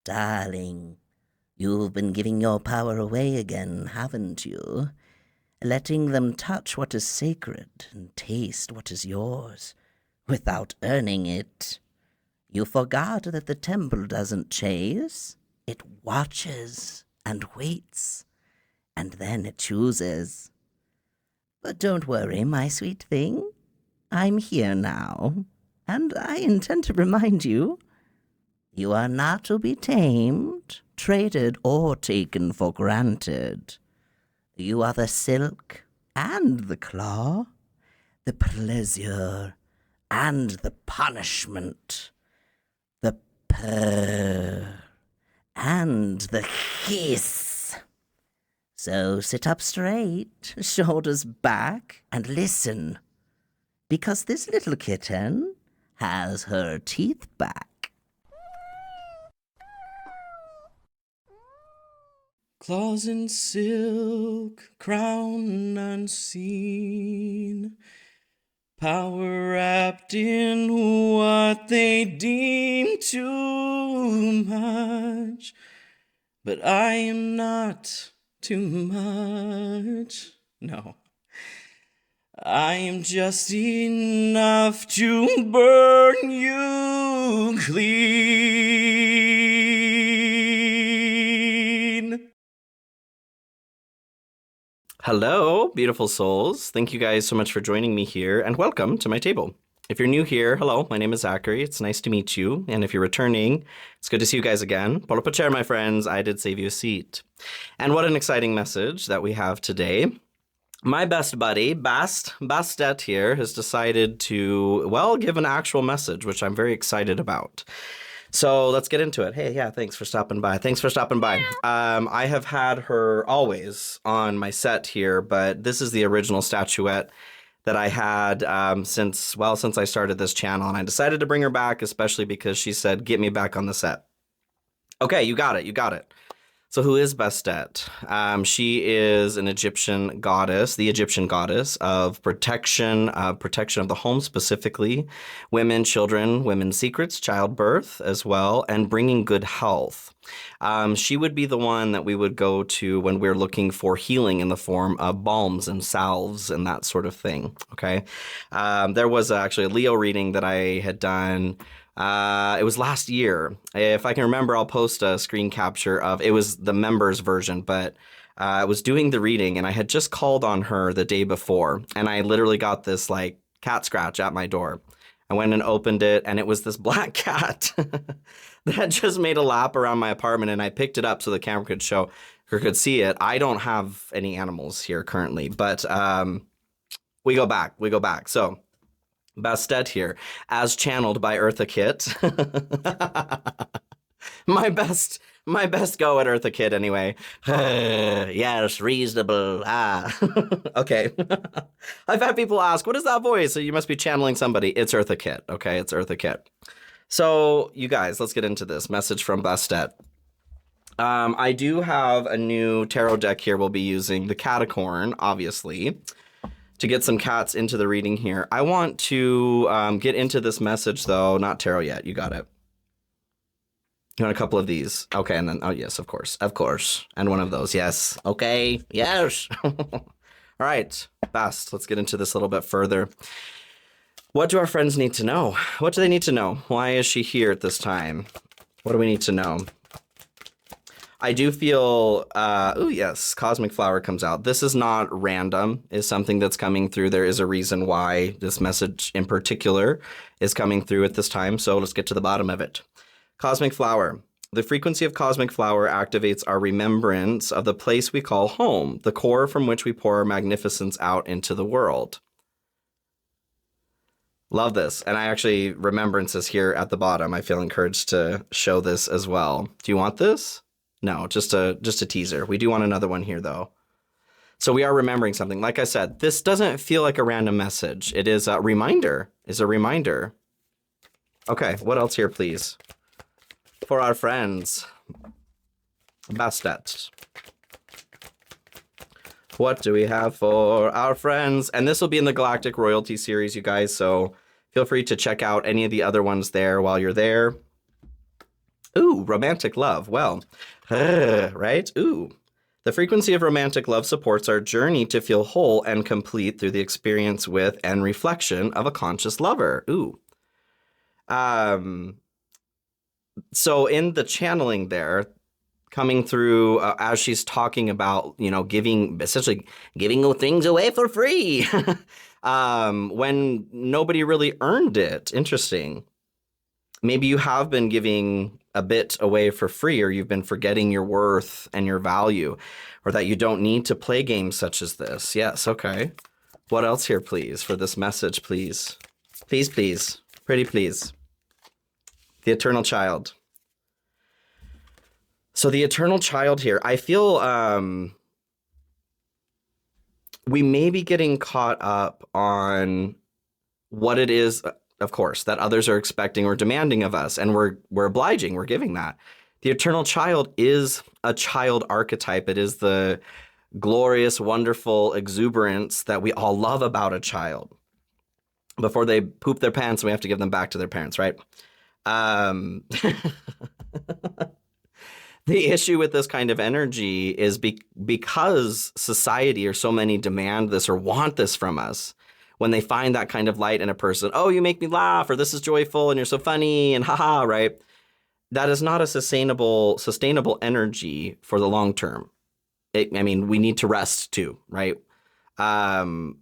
Darling, you've been giving your power away again, haven't you? Letting them touch what is sacred and taste what is yours, without earning it. You forgot that the temple doesn't chase. It watches and waits, and then it chooses. But don't worry, my sweet thing. I'm here now, and I intend to remind you, you are not to be tamed, traded, or taken for granted. You are the silk and the claw, the pleasure and the punishment, the purr and the hiss. So sit up straight, shoulders back, and listen, because this little kitten has her teeth back. Claws in silk, crown unseen, power wrapped in what they deem too much. But I am not too much. No. I am just enough to burn you clean. Hello, beautiful souls. Thank you guys so much for joining me here, and welcome to my table. If you're new here, hello, my name is Zachary. It's nice to meet you. And if you're returning, it's good to see you guys again. Pull up a chair, my friends. I did save you a seat. And what an exciting message that we have today. My best buddy, Bastet here, has decided to, well, give an actual message, which I'm very excited about. So let's get into it. Hey, yeah, thanks for stopping by. I have had her always on my set here, but this is the original statuette that I had since I started this channel. And I decided to bring her back, especially because she said, get me back on the set. Okay, you got it. So who is Bastet? She is an Egyptian goddess, the Egyptian goddess of protection of the home specifically, women, children, women's secrets, childbirth as well, and bringing good health. She would be the one that we would go to when we're looking for healing in the form of balms and salves and that sort of thing, okay? There was actually a Leo reading that I had done. It was last year. If I can remember, I'll post a screen capture of, it was the members version, but I was doing the reading and I had just called on her the day before, and I literally got this like cat scratch at my door. I went and opened it, and it was this black cat that just made a lap around my apartment, and I picked it up so the camera could see it. I don't have any animals here currently, but we go back. So Bastet here, as channeled by Eartha Kitt. my best go at Eartha Kitt anyway. Yes, reasonable. Okay. I've had people ask, what is that voice? So you must be channeling somebody. It's Eartha Kitt. Okay, it's Eartha Kitt. So you guys, let's get into this message from Bastet. I do have a new tarot deck here we'll be using, the Catacorn, obviously, to get some cats into the reading here. I want to get into this message, though. Not tarot yet. You got it. You want a couple of these? Okay, and then, oh, yes, of course. And one of those, yes. Okay, yes. All right, Bast, let's get into this a little bit further. What do our friends need to know? What do they need to know? Why is she here at this time? What do we need to know? I do feel, oh yes, Cosmic Flower comes out. This is not random, is something that's coming through. There is a reason why this message in particular is coming through at this time. So let's get to the bottom of it. Cosmic Flower. The frequency of Cosmic Flower activates our remembrance of the place we call home, the core from which we pour our magnificence out into the world. Love this. And I actually, remembrance is here at the bottom. I feel encouraged to show this as well. Do you want this? No, just a teaser. We do want another one here, though. So we are remembering something. Like I said, this doesn't feel like a random message. It is a reminder. Okay, what else here, please? For our friends. Bastet. What do we have for our friends? And this will be in the Galactic Royalty series, you guys, so feel free to check out any of the other ones there while you're there. Ooh, romantic love. Well, right? Ooh. The frequency of romantic love supports our journey to feel whole and complete through the experience with and reflection of a conscious lover. Ooh. So in the channeling there, coming through as she's talking about, essentially giving things away for free when nobody really earned it. Interesting. Maybe you have been giving a bit away for free, or you've been forgetting your worth and your value, or that you don't need to play games such as this. Yes, okay. What else here, please, for this message, please? Please, please. Pretty please. The eternal child. So the eternal child here, I feel we may be getting caught up on what it is, of course, that others are expecting or demanding of us, and we're obliging, we're giving that. The eternal child is a child archetype. It is the glorious, wonderful exuberance that we all love about a child. Before they poop their pants, we have to give them back to their parents, right? The issue with this kind of energy is because society or so many demand this or want this from us. When they find that kind of light in a person, oh, you make me laugh, or this is joyful, and you're so funny, and haha, right? That is not a sustainable energy for the long term. We need to rest too, right?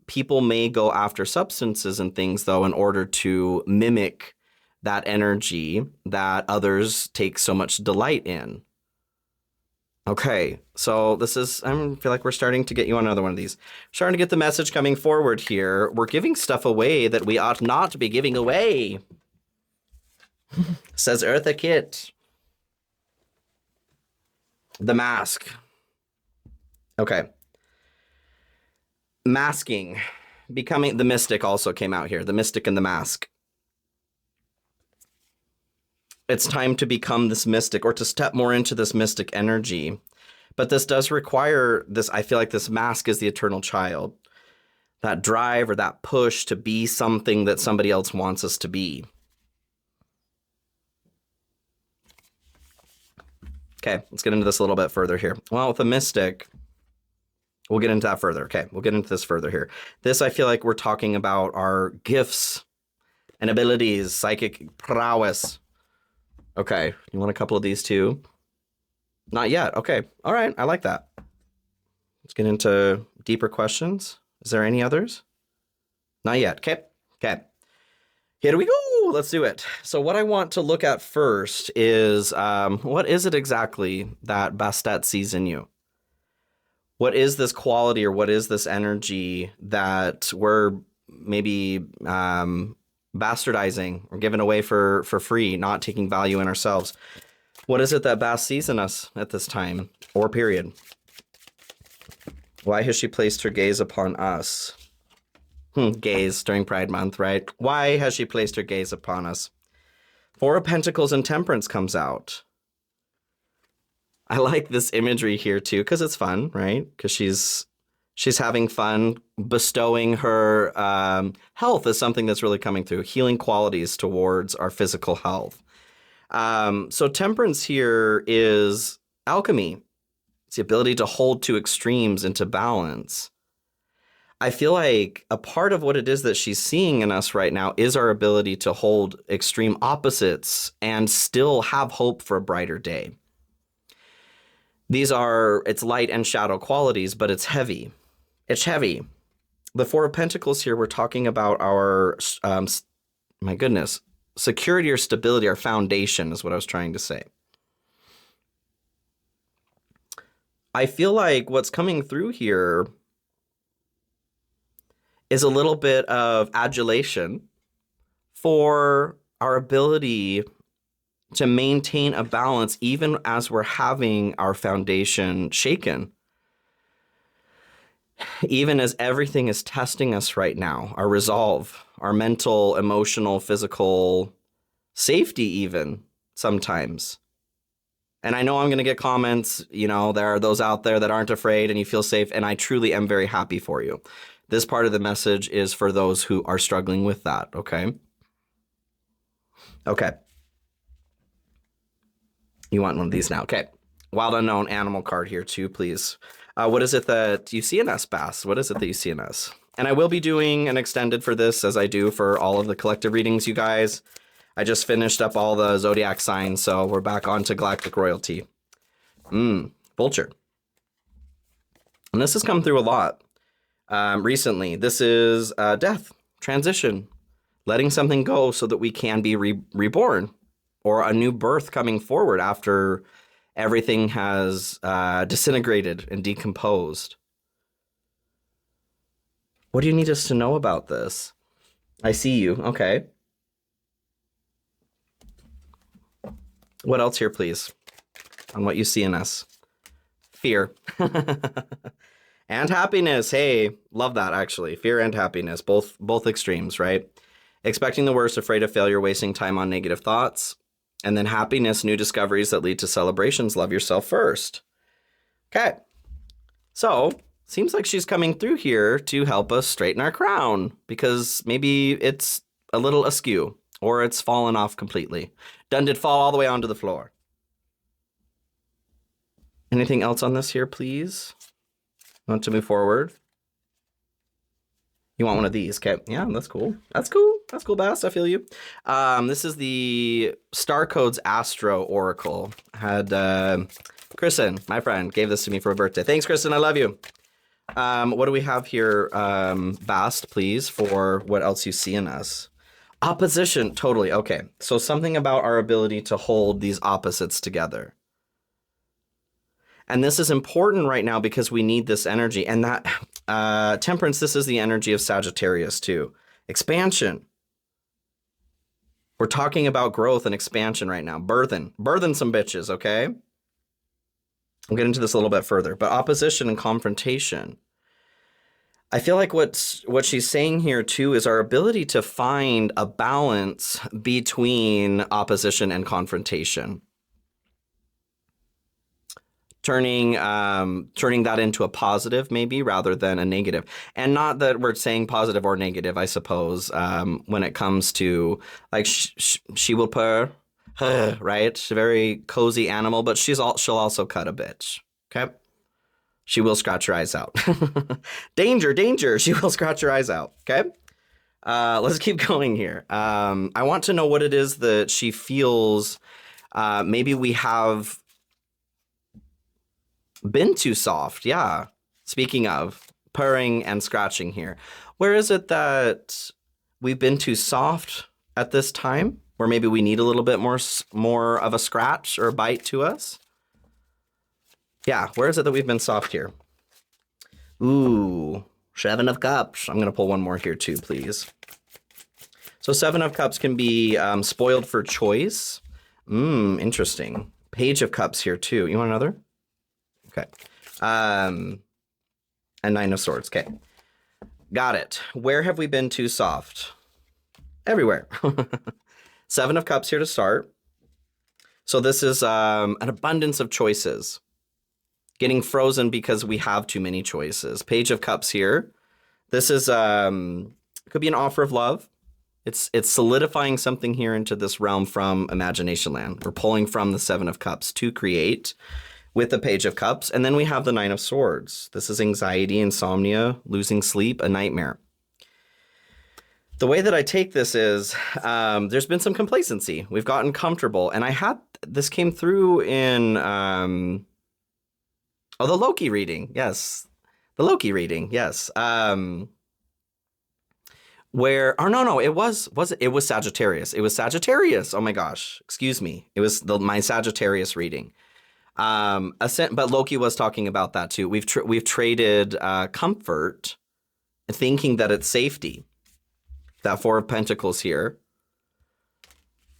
People may go after substances and things, though, in order to mimic that energy that others take so much delight in. Okay, so this is, I feel like we're starting to get you on another one of these. Starting to get the message coming forward here. We're giving stuff away that we ought not to be giving away. Says Eartha Kitt. The mask. Okay. Masking. Becoming the mystic also came out here. The mystic and the mask. It's time to become this mystic, or to step more into this mystic energy. But this does require this, I feel like this mask is the eternal child. That drive or that push to be something that somebody else wants us to be. Okay, let's get into this a little bit further here. Well, with the mystic, we'll get into that further. Okay, we'll get into this further here. This, I feel like we're talking about our gifts and abilities, psychic prowess. Okay, you want a couple of these too? Not yet. Okay, all right, I like that. Let's get into deeper questions. Is there any others? Not yet. Okay. Here we go. Let's do it. So what I want to look at first is what is it exactly that Bastet sees in you? What is this quality, or what is this energy that we're maybe bastardizing or giving away for free, not taking value in ourselves? What is it that Bast sees in us at this time or period? Why has she placed her gaze upon us? Gaze during Pride Month, right? Why has she placed her gaze upon us? Four of Pentacles and Temperance comes out. I like this imagery here too, because it's fun, right? Because she's having fun. Bestowing her health is something that's really coming through. Healing qualities towards our physical health. So temperance here is alchemy. It's the ability to hold two extremes into balance. I feel like a part of what it is that she's seeing in us right now is our ability to hold extreme opposites and still have hope for a brighter day. It's light and shadow qualities, but it's heavy. It's heavy. The Four of Pentacles here, we're talking about our, security or stability, our foundation is what I was trying to say. I feel like what's coming through here is a little bit of adulation for our ability to maintain a balance even as we're having our foundation shaken. Even as everything is testing us right now, our resolve, our mental, emotional, physical safety even sometimes. And I know I'm going to get comments, there are those out there that aren't afraid and you feel safe, and I truly am very happy for you. This part of the message is for those who are struggling with that, okay? Okay. You want one of these now. Okay. Wild unknown animal card here too, please. What is it that you see in us, Bass? What is it that you see in us? And I will be doing an extended for this, as I do for all of the collective readings, you guys. I just finished up all the zodiac signs, so we're back on to galactic royalty. Vulture. And this has come through a lot recently. This is death, transition, letting something go so that we can be reborn, or a new birth coming forward after everything has disintegrated and decomposed. What do you need us to know about this? I see you. Okay. What else here, please? On what you see in us. Fear. And happiness. Hey, love that, actually. Fear and happiness, both extremes, right? Expecting the worst, afraid of failure, wasting time on negative thoughts. And then happiness, new discoveries that lead to celebrations. Love yourself first. Okay. So, seems like she's coming through here to help us straighten our crown, because maybe it's a little askew, or it's fallen off completely. Done did fall all the way onto the floor. Anything else on this here, please? Want to move forward? You want one of these? Okay, yeah, that's cool. That's cool. That's cool, Bass. I feel you. This is the Star Codes Astro Oracle. Had Kristen, my friend, gave this to me for a birthday. Thanks, Kristen. I love you. What do we have here, Bast, please, for what else you see in us? Opposition. Totally. Okay. So something about our ability to hold these opposites together. And this is important right now because we need this energy. And that temperance, this is the energy of Sagittarius too. Expansion. We're talking about growth and expansion right now. Birthing some bitches, okay? We'll get into this a little bit further. But opposition and confrontation. I feel like what she's saying here too is our ability to find a balance between opposition and confrontation. Turning that into a positive, maybe, rather than a negative. And not that we're saying positive or negative, I suppose, when it comes to, like, she will purr, right? She's a very cozy animal, but she'll also cut a bitch, okay? She will scratch her eyes out. Danger, danger, she will scratch her eyes out, okay? Let's keep going here. I want to know what it is that she feels. Maybe we have been too soft. Yeah. Speaking of purring and scratching here, where is it that we've been too soft at this time? Or maybe we need a little bit more of a scratch or a bite to us? Yeah. Where is it that we've been soft here? Ooh, 7 of Cups. I'm going to pull one more here too, please. So 7 of Cups can be spoiled for choice. Interesting. Page of Cups here too. You want another? Okay. And 9 of Swords. Okay. Got it. Where have we been too soft? Everywhere. 7 of Cups here to start. So this is an abundance of choices. Getting frozen because we have too many choices. Page of Cups here. This is could be an offer of love. It's solidifying something here into this realm from imagination land. We're pulling from the 7 of Cups to create with the Page of Cups. And then we have the 9 of Swords. This is anxiety, insomnia, losing sleep, a nightmare. The way that I take this is there's been some complacency. We've gotten comfortable. And this came through in, the Loki reading. Yes. The Loki reading. Yes. It was Sagittarius. It was Sagittarius. Oh my gosh. Excuse me. It was my Sagittarius reading. But Loki was talking about that too. We've traded comfort, thinking that it's safety. That 4 of Pentacles here.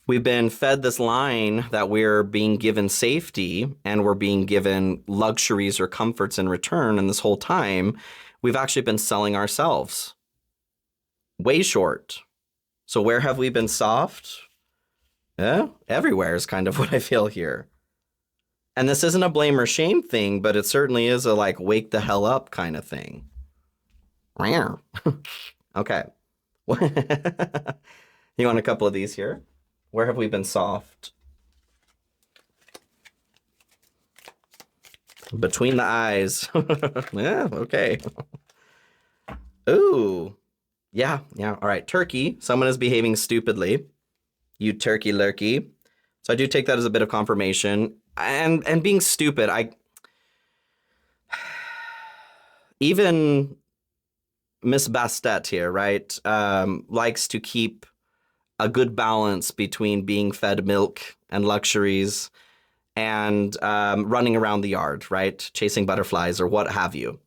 We've been fed this line that we're being given safety and we're being given luxuries or comforts in return. And this whole time, we've actually been selling ourselves. Way short. So where have we been soft? Everywhere is kind of what I feel here. And this isn't a blame or shame thing, but it certainly is a like wake the hell up kind of thing. Okay. You want a couple of these here? Where have we been soft? Between the eyes. Yeah, okay. Ooh. Yeah. All right. Turkey. Someone is behaving stupidly. You turkey lurkey. So I do take that as a bit of confirmation. And being stupid, even Miss Bastet here, right, likes to keep a good balance between being fed milk and luxuries and running around the yard, right, chasing butterflies or what have you.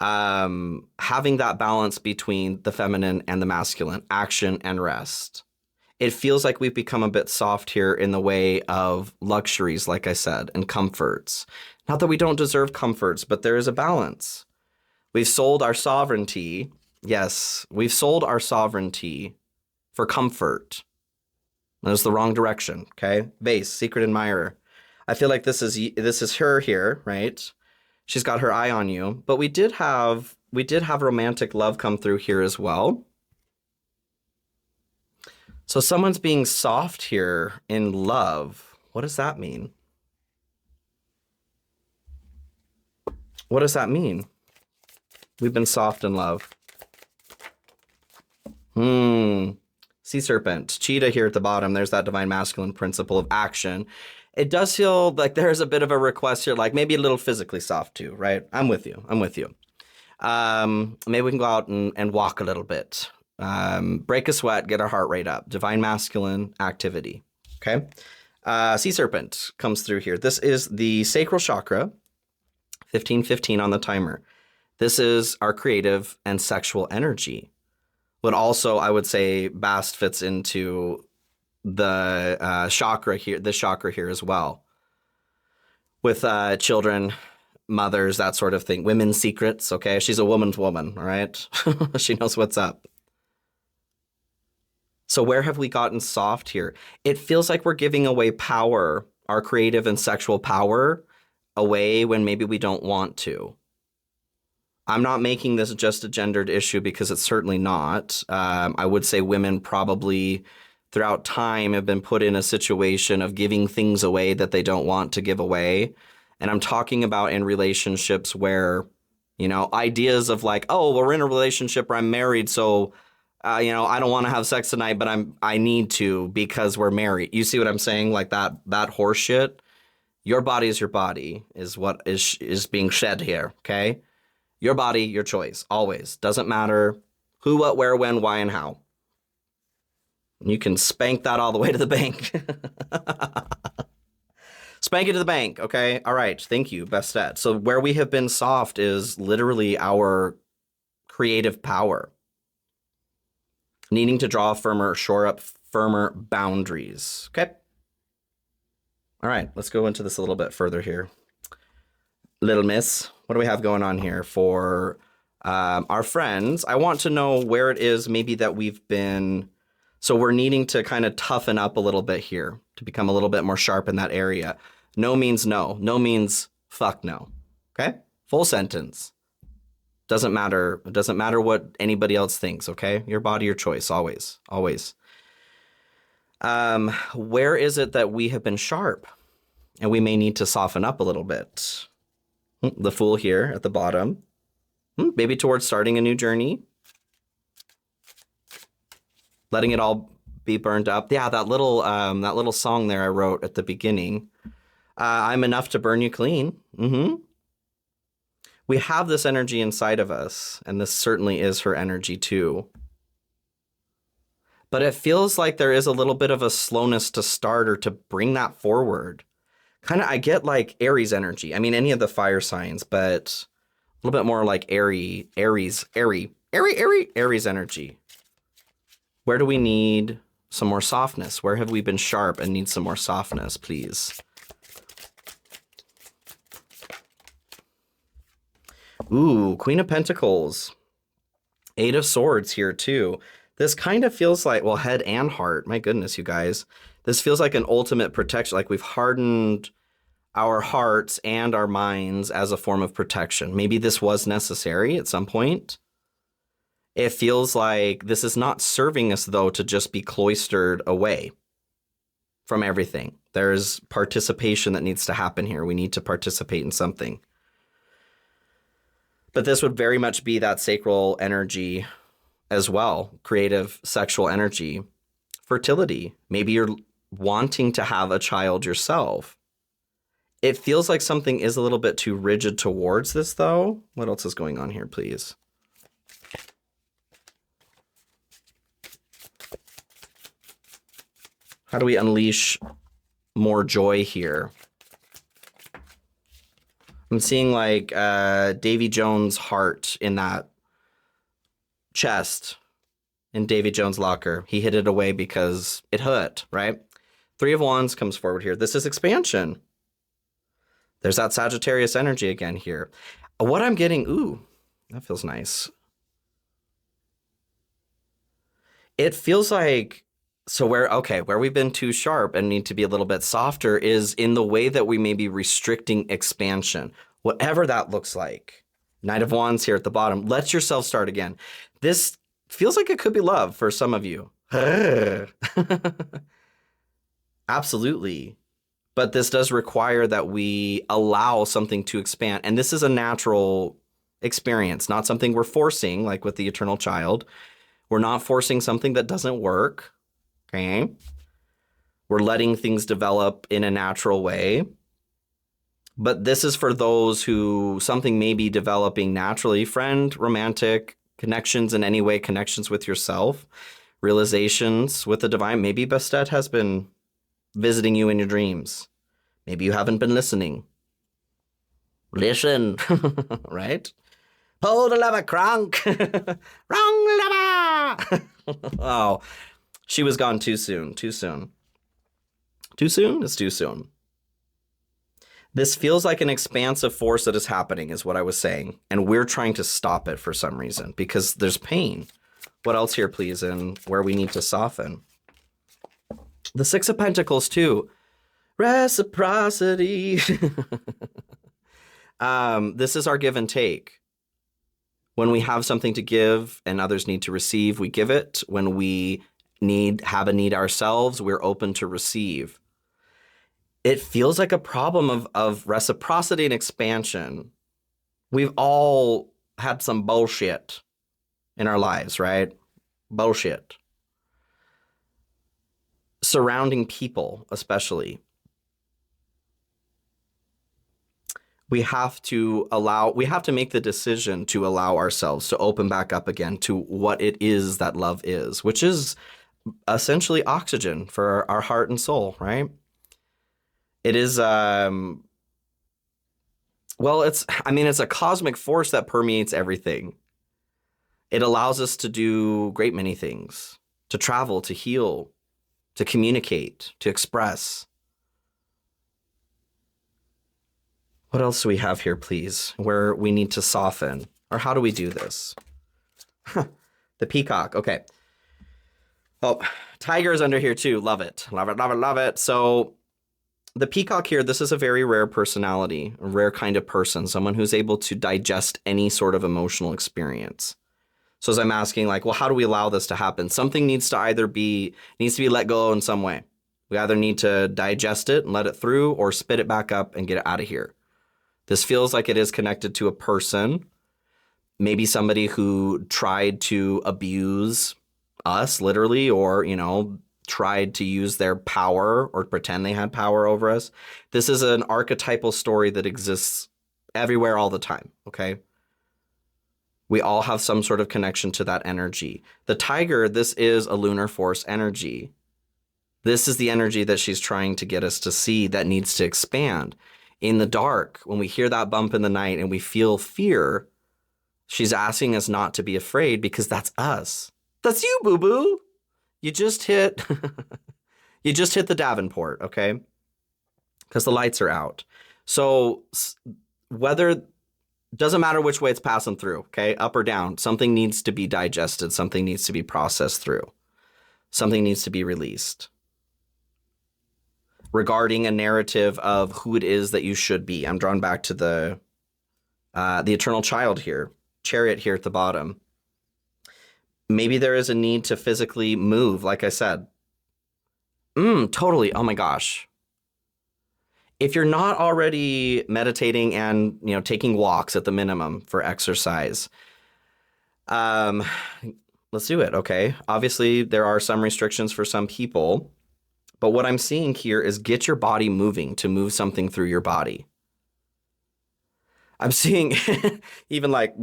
Having that balance between the feminine and the masculine, action and rest. It feels like we've become a bit soft here in the way of luxuries, like I said, and comforts. Not that we don't deserve comforts, but there is a balance. We've sold our sovereignty. Yes, we've sold our sovereignty for comfort. That was the wrong direction, okay? Vase, secret admirer. I feel like this is her here, right? She's got her eye on you. But we did have romantic love come through here as well. So someone's being soft here in love. What does that mean? What does that mean? We've been soft in love. Sea serpent, cheetah here at the bottom. There's that divine masculine principle of action. It does feel like there's a bit of a request here, like maybe a little physically soft too, right? I'm with you. Maybe we can go out and walk a little bit. Break a sweat, get our heart rate up. Divine masculine activity. Okay. Sea serpent comes through here. This is the sacral chakra, 1515 on the timer. This is our creative and sexual energy. But also, I would say Bast fits into the chakra here, this chakra here as well. With children, mothers, that sort of thing. Women's secrets, okay? She's a woman's woman, all right? She knows what's up. So where have we gotten soft here? It feels like we're giving away power, our creative and sexual power, away when maybe we don't want to. I'm not making this just a gendered issue because it's certainly not. I would say women probably throughout time have been put in a situation of giving things away that they don't want to give away. And I'm talking about in relationships where, ideas of like, oh, we're in a relationship where I'm married, so, I don't want to have sex tonight, but I need to because we're married. You see what I'm saying? Like that horse shit. Your body is your body is what is being shed here, okay? Your body, your choice, always. Doesn't matter who, what, where, when, why, and how. You can spank that all the way to the bank. Spank it to the bank, okay? All right, thank you, Bastet. So where we have been soft is literally our creative power. Needing to draw shore up firmer boundaries, okay? All right, let's go into this a little bit further here. Little miss, what do we have going on here for our friends? I want to know where it is maybe that we've been. So we're needing to kind of toughen up a little bit here to become a little bit more sharp in that area. No means no. No means fuck no. Okay? Full sentence. Doesn't matter. It doesn't matter what anybody else thinks, okay? Your body, your choice, always. Always. Where is it that we have been sharp and we may need to soften up a little bit? The Fool here at the bottom. Maybe towards starting a new journey. Letting it all be burned up. Yeah, that little song there I wrote at the beginning. I'm enough to burn you clean. We have this energy inside of us, and this certainly is her energy too. But it feels like there is a little bit of a slowness to start or to bring that forward. Kind of, I get like Aries energy. I mean, any of the fire signs, but a little bit more like Aries energy. Where do we need some more softness? Where have we been sharp and need some more softness, please? Ooh, Queen of Pentacles. Eight of Swords here too. This kind of feels like, well, head and heart. My goodness, you guys. This feels like an ultimate protection. Like we've hardened our hearts and our minds as a form of protection. Maybe this was necessary at some point. It feels like this is not serving us, though, to just be cloistered away from everything. There's participation that needs to happen here. We need to participate in something. But this would very much be that sacral energy as well, creative sexual energy, fertility. Maybe you're wanting to have a child yourself. It feels like something is a little bit too rigid towards this, though. What else is going on here, please? How do we unleash more joy here? I'm seeing like Davy Jones' heart in that chest in Davy Jones' locker. He hid it away because it hurt, right? Three of Wands comes forward here. This is expansion. There's that Sagittarius energy again here. What I'm getting, ooh, that feels nice. It feels like, so where we've been too sharp and need to be a little bit softer is in the way that we may be restricting expansion, whatever that looks like. Knight of Wands here at the bottom. Let yourself start again. This feels like it could be love for some of you. Absolutely. But this does require that we allow something to expand. And this is a natural experience, not something we're forcing, like with the eternal child. We're not forcing something that doesn't work. Okay. We're letting things develop in a natural way. But this is for those who something may be developing naturally. Friend, romantic, connections in any way, connections with yourself, realizations with the divine. Maybe Bastet has been visiting you in your dreams. Maybe you haven't been listening. Listen, right? Hold the lever, Kronk. Wrong lever. Oh, she was gone too soon. Too soon. Too soon? It's too soon. This feels like an expansive force that is happening, is what I was saying. And we're trying to stop it for some reason because there's pain. What else here, please, and where we need to soften? The Six of Pentacles, too. Reciprocity. This is our give and take. When we have something to give and others need to receive, we give it. When we have a need ourselves, we're open to receive. It feels like a problem of reciprocity and expansion. We've all had some bullshit in our lives, right? Bullshit. Surrounding people, especially. We have to make the decision to allow ourselves to open back up again to what it is that love is, which is essentially oxygen for our heart and soul, right? It is, it's a cosmic force that permeates everything. It allows us to do a great many things, to travel, to heal, to communicate, to express. What else do we have here, please, where we need to soften? Or how do we do this? The peacock, okay. Oh, tiger is under here too. Love it. Love it, love it, love it. So the peacock here, this is a very rare personality, a rare kind of person, someone who's able to digest any sort of emotional experience. So as I'm asking, like, well, how do we allow this to happen? Something needs to be let go in some way. We either need to digest it and let it through or spit it back up and get it out of here. This feels like it is connected to a person, maybe somebody who tried to abuse us literally, or, tried to use their power or pretend they had power over us. This is an archetypal story that exists everywhere all the time, okay? We all have some sort of connection to that energy. The tiger, this is a lunar force energy. This is the energy that she's trying to get us to see that needs to expand. In the dark, when we hear that bump in the night and we feel fear, she's asking us not to be afraid because that's us. That's you, boo-boo. You just hit the Davenport, okay? Because the lights are out. So doesn't matter which way it's passing through, okay? Up or down, something needs to be digested. Something needs to be processed through. Something needs to be released. Regarding a narrative of who it is that you should be. I'm drawn back to the eternal child here. Chariot here at the bottom. Maybe there is a need to physically move, like I said. Totally. Oh my gosh. If you're not already meditating and, taking walks at the minimum for exercise, let's do it, okay? Obviously, there are some restrictions for some people, but what I'm seeing here is get your body moving to move something through your body. I'm seeing even like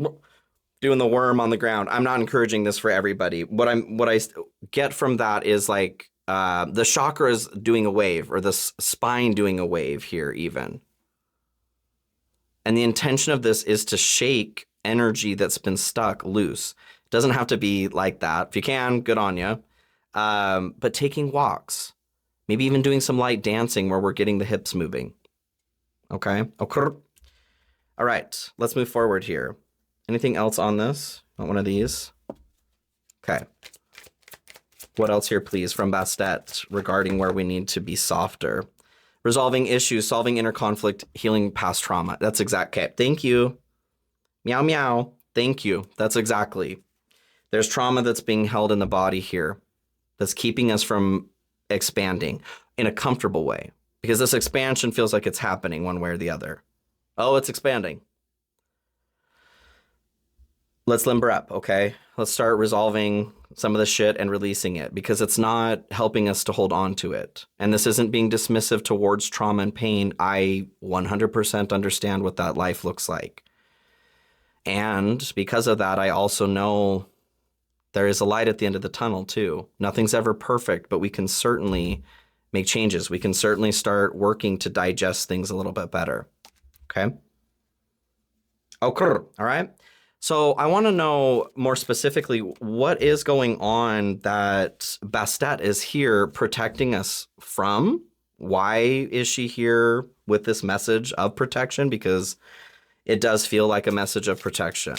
doing the worm on the ground. I'm not encouraging this for everybody. What I get from that is like the chakras doing a wave, or the spine doing a wave here even. And the intention of this is to shake energy that's been stuck loose. It doesn't have to be like that. If you can, good on you. But taking walks, maybe even doing some light dancing where we're getting the hips moving. Okay. All right, let's move forward here. Anything else on this? Not one of these? Okay. What else here, please, from Bastet regarding where we need to be softer? Resolving issues, solving inner conflict, healing past trauma. That's exact. Okay, thank you. Meow, meow. Thank you. That's exactly. There's trauma that's being held in the body here that's keeping us from expanding in a comfortable way, because this expansion feels like it's happening one way or the other. Oh, it's expanding. Let's limber up, okay? Let's start resolving some of the shit and releasing it, because it's not helping us to hold on to it. And this isn't being dismissive towards trauma and pain. I 100% understand what that life looks like. And because of that, I also know there is a light at the end of the tunnel too. Nothing's ever perfect, but we can certainly make changes. We can certainly start working to digest things a little bit better. Okay. Okay. All right. So I want to know more specifically what is going on that Bastet is here protecting us from. Why is she here with this message of protection? Because it does feel like a message of protection.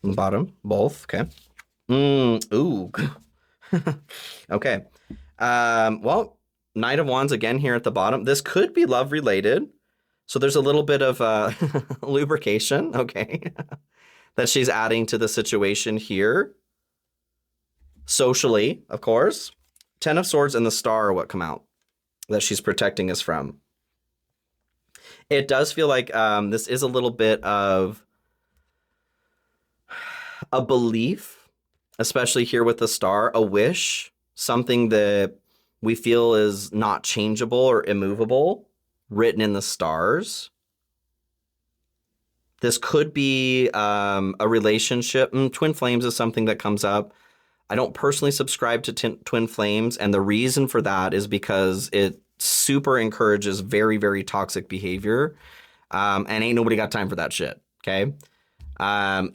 Bottom, both. Okay. Ooh. Okay. Well, Knight of Wands again here at the bottom. This could be love related. So there's a little bit of lubrication, okay, that she's adding to the situation here. Socially, of course. Ten of Swords and the Star are what come out that she's protecting us from. It does feel like this is a little bit of a belief, especially here with the Star, a wish, something that we feel is not changeable or immovable, written in the stars. This could be a relationship. Twin flames is something that comes up. I don't personally subscribe to twin flames, and the reason for that is because it super encourages very, very toxic behavior, and ain't nobody got time for that shit, okay?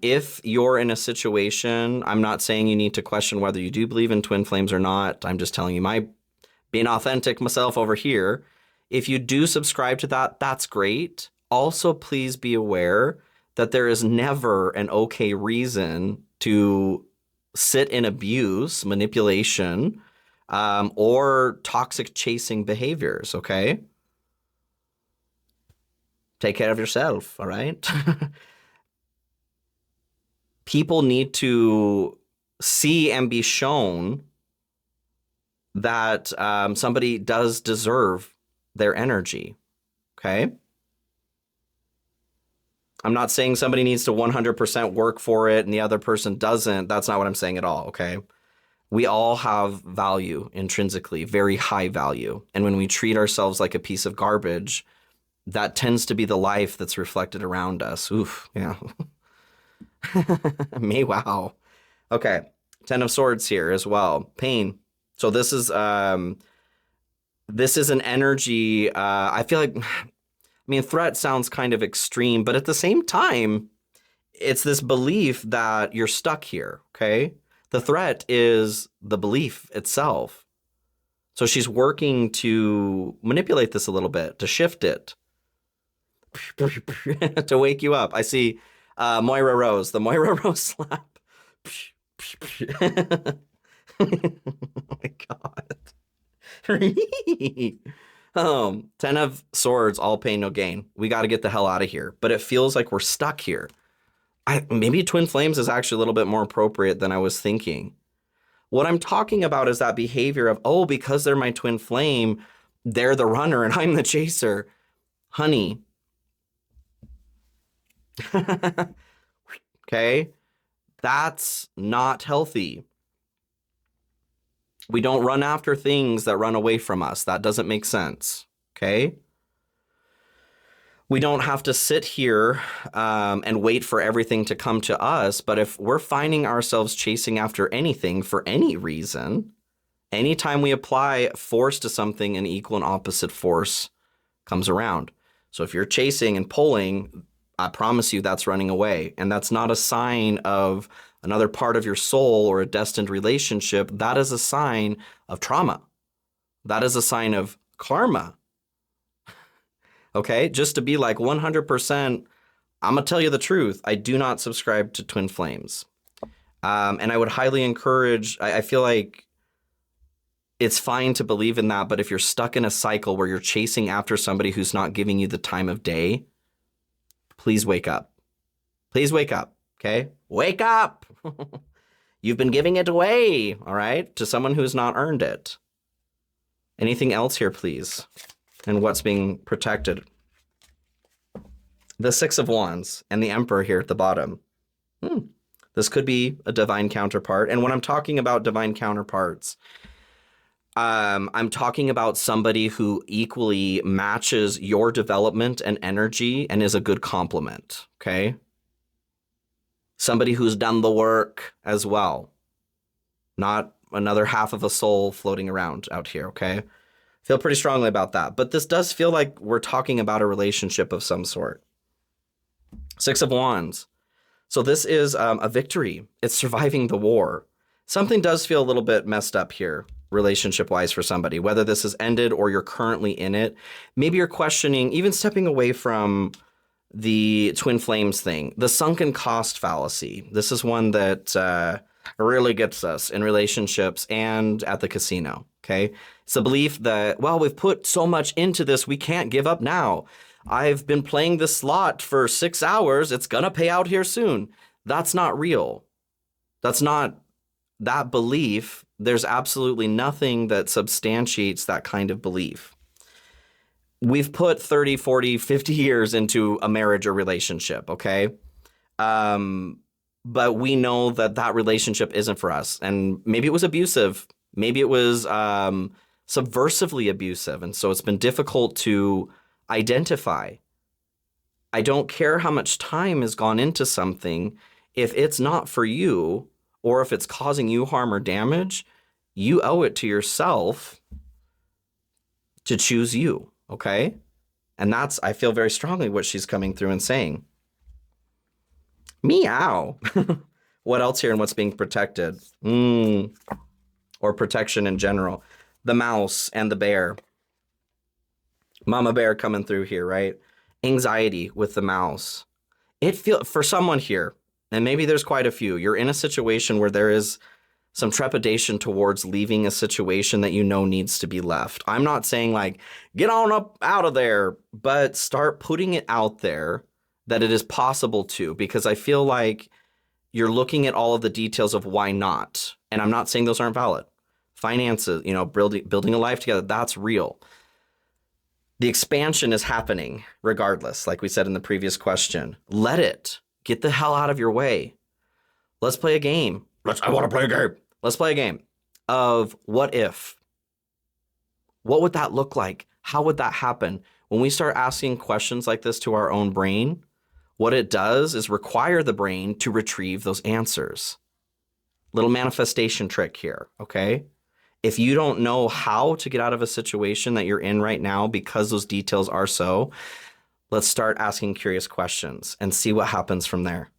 If you're in a situation, I'm not saying you need to question whether you do believe in twin flames or not. I'm just telling you being authentic myself over here. If you do subscribe to that, that's great. Also, please be aware that there is never an okay reason to sit in abuse, manipulation, or toxic chasing behaviors, okay? Take care of yourself, all right? People need to see and be shown that somebody does deserve their energy, okay? I'm not saying somebody needs to 100% work for it and the other person doesn't. That's not what I'm saying at all, okay? We all have value intrinsically, very high value. And when we treat ourselves like a piece of garbage, that tends to be the life that's reflected around us. Oof, yeah. Wow. Okay, Ten of Swords here as well. Pain. So this is an energy. I feel like, threat sounds kind of extreme, but at the same time, it's this belief that you're stuck here, okay? The threat is the belief itself. So she's working to manipulate this a little bit, to shift it, to wake you up. I see Moira Rose, the Moira Rose slap. Oh my God. 10 of Swords, all pain, no gain. We got to get the hell out of here. But it feels like we're stuck here. Maybe twin flames is actually a little bit more appropriate than I was thinking. What I'm talking about is that behavior of, because they're my twin flame, They're the runner and I'm the chaser. Honey. Okay? That's not healthy. We don't run after things that run away from us. That doesn't make sense. Okay? We don't have to sit here and wait for everything to come to us. But if we're finding ourselves chasing after anything for any reason, anytime we apply force to something, an equal and opposite force comes around. So if you're chasing and pulling, I promise you that's running away. And that's not a sign of another part of your soul or a destined relationship. That is a sign of trauma. That is a sign of karma. Okay, just to be like 100%, I'm going to tell you the truth. I do not subscribe to twin flames. And I would highly encourage, I feel like it's fine to believe in that, but if you're stuck in a cycle where you're chasing after somebody who's not giving you the time of day, please wake up. Please wake up, okay? Wake up! You've been giving it away, all right, to someone who's not earned it. Anything else here, please? And what's being protected? The Six of Wands and the Emperor here at the bottom. This could be a divine counterpart. And when I'm talking about divine counterparts, I'm talking about somebody who equally matches your development and energy and is a good complement, okay? Somebody who's done the work as well. Not another half of a soul floating around out here, okay? Feel pretty strongly about that. But this does feel like we're talking about a relationship of some sort. Six of Wands. So this is a victory. It's surviving the war. Something does feel a little bit messed up here, relationship-wise for somebody, whether this has ended or you're currently in it. Maybe you're questioning, even stepping away from the twin flames thing, the sunken cost fallacy. This is one that really gets us in relationships and at the casino, okay? It's the belief that, well, we've put so much into this, we can't give up now. I've been playing this slot for 6 hours. It's going to pay out here soon. That's not real. That's not that belief. There's absolutely nothing that substantiates that kind of belief. We've put 30, 40, 50 years into a marriage or relationship, okay? But we know that that relationship isn't for us. And maybe it was abusive. Maybe it was subversively abusive. And so it's been difficult to identify. I don't care how much time has gone into something. If it's not for you, or if it's causing you harm or damage, you owe it to yourself to choose you, okay? And that's, I feel very strongly what she's coming through and saying. Meow. What else here and what's being protected? Or protection in general. The mouse and the bear. Mama bear coming through here, right? Anxiety with the mouse. It feels, for someone here, and maybe there's quite a few, you're in a situation where there is some trepidation towards leaving a situation that you know needs to be left. I'm not saying like, get on up out of there, but start putting it out there that it is possible to, because I feel like you're looking at all of the details of why not. And I'm not saying those aren't valid. Finances, you know, building a life together, that's real. The expansion is happening regardless, like we said in the previous question. Let it. Get the hell out of your way. Let's play a game. I want to play a game. Let's play a game of what if. What would that look like? How would that happen? When we start asking questions like this to our own brain, what it does is require the brain to retrieve those answers. Little manifestation trick here, okay? If you don't know how to get out of a situation that you're in right now because those details are so, let's start asking curious questions and see what happens from there,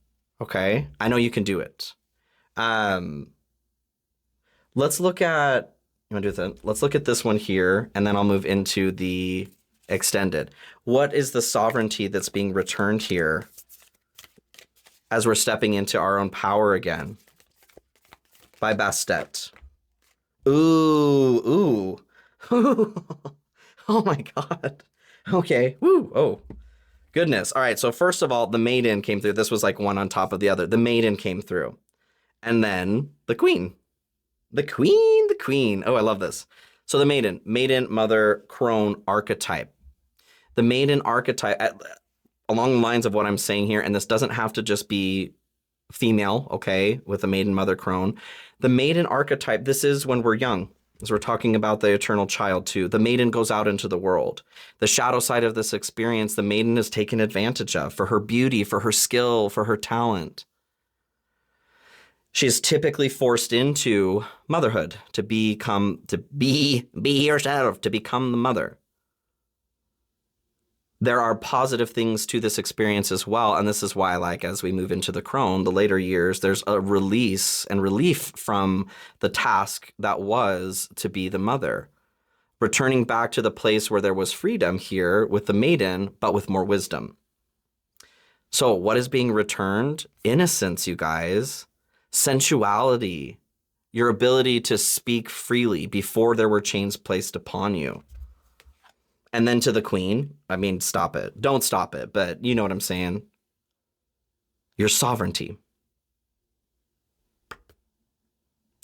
okay? I know you can do it. Let's look at, you want to do that? Let's look at this one here, and then I'll move into the extended. What is the sovereignty that's being returned here as we're stepping into our own power again? By Bastet. Ooh. Oh my God. Okay. Woo. Oh, goodness. All right. So first of all, the maiden came through. This was like one on top of the other. The maiden came through. And then the queen. The queen. Oh, I love this. So the maiden, mother, crone archetype. The maiden archetype, along the lines of what I'm saying here, and this doesn't have to just be female, okay, with the maiden, mother, crone. The maiden archetype, this is when we're young, as we're talking about the eternal child too. The maiden goes out into the world. The shadow side of this experience, the maiden is taken advantage of for her beauty, for her skill, for her talent. She is typically forced into motherhood to be yourself, to become the mother. There are positive things to this experience as well. And this is why, like, as we move into the crone, the later years, there's a release and relief from the task that was to be the mother. Returning back to the place where there was freedom here with the maiden, but with more wisdom. So what is being returned? Innocence, you guys. Sensuality. Your ability to speak freely before there were chains placed upon you. And then to the queen, I mean, stop it. Don't stop it, but you know what I'm saying. Your sovereignty.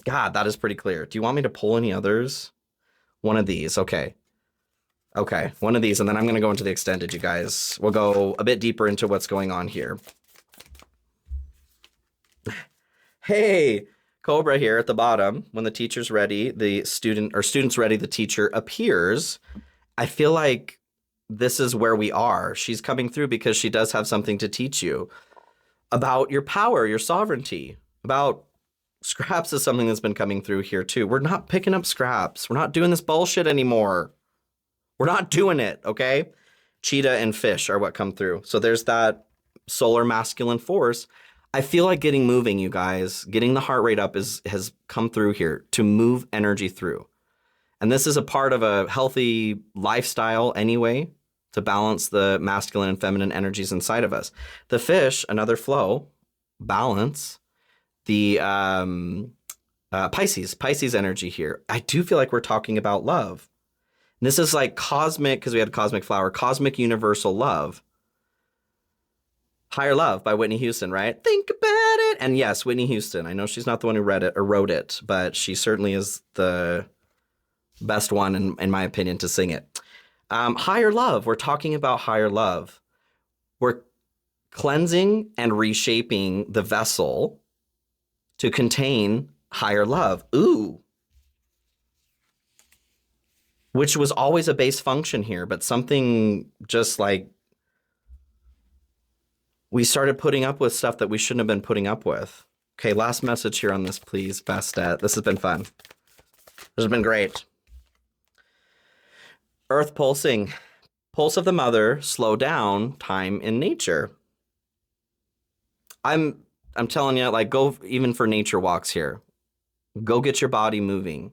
God, that is pretty clear. Do you want me to pull any others? One of these, okay. Okay, one of these, and then I'm going to go into the extended, you guys. We'll go a bit deeper into what's going on here. Hey, Cobra here at the bottom. When the teacher's ready, the student, or student's ready, the teacher appears. I feel like this is where we are. She's coming through because she does have something to teach you about your power, your sovereignty, about scraps is something that's been coming through here too. We're not picking up scraps. We're not doing this bullshit anymore. We're not doing it, okay? Cheetah and fish are what come through. So there's that solar masculine force. I feel like getting moving, you guys. Getting the heart rate up has come through here to move energy through. And this is a part of a healthy lifestyle anyway, to balance the masculine and feminine energies inside of us. The fish, another flow, balance. The Pisces energy here. I do feel like we're talking about love. And this is like cosmic, because we had cosmic flower, cosmic universal love. Higher Love by Whitney Houston, right? Think about it. And yes, Whitney Houston. I know she's not the one who read it or wrote it, but she certainly is the best one, in my opinion, to sing it. Higher love. We're talking about higher love. We're cleansing and reshaping the vessel to contain higher love. Ooh. Which was always a base function here, but something just like we started putting up with stuff that we shouldn't have been putting up with. Okay, last message here on this, please, Bastet. This has been fun. This has been great. Earth pulsing. Pulse of the mother, slow down, time in nature. I'm telling you, like, go even for nature walks here. Go get your body moving.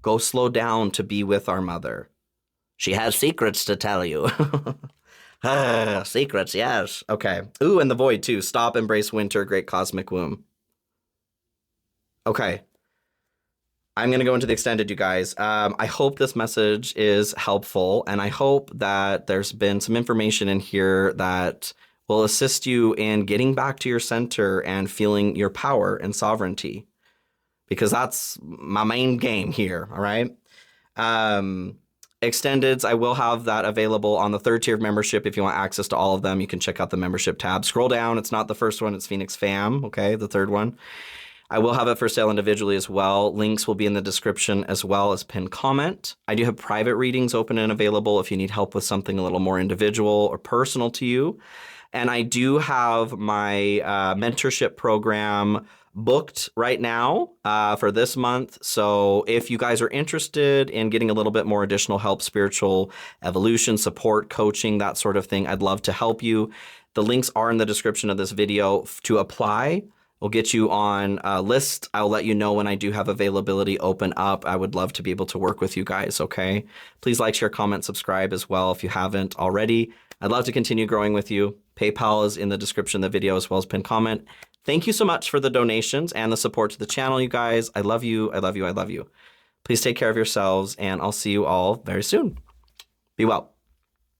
Go slow down to be with our mother. She has secrets to tell you. Secrets, yes. Okay. Ooh, and the void too. Stop, embrace winter, great cosmic womb. Okay. I'm going to go into the extended, you guys. I hope this message is helpful, and I hope that there's been some information in here that will assist you in getting back to your center and feeling your power and sovereignty, because that's my main game here, all right? Extendeds, I will have that available on the 3rd tier of membership. If you want access to all of them, you can check out the membership tab. Scroll down. It's not the first one. It's Phoenix Fam, okay, the 3rd one. I will have it for sale individually as well. Links will be in the description as well as pinned comment. I do have private readings open and available if you need help with something a little more individual or personal to you. And I do have my mentorship program booked right now for this month. So if you guys are interested in getting a little bit more additional help, spiritual evolution, support, coaching, that sort of thing, I'd love to help you. The links are in the description of this video. To apply, we'll get you on a list. I'll let you know when I do have availability open up. I would love to be able to work with you guys, okay? Please like, share, comment, subscribe as well if you haven't already. I'd love to continue growing with you. PayPal is in the description of the video as well as pinned comment. Thank you so much for the donations and the support to the channel, you guys. I love you. I love you. I love you. Please take care of yourselves, and I'll see you all very soon. Be well.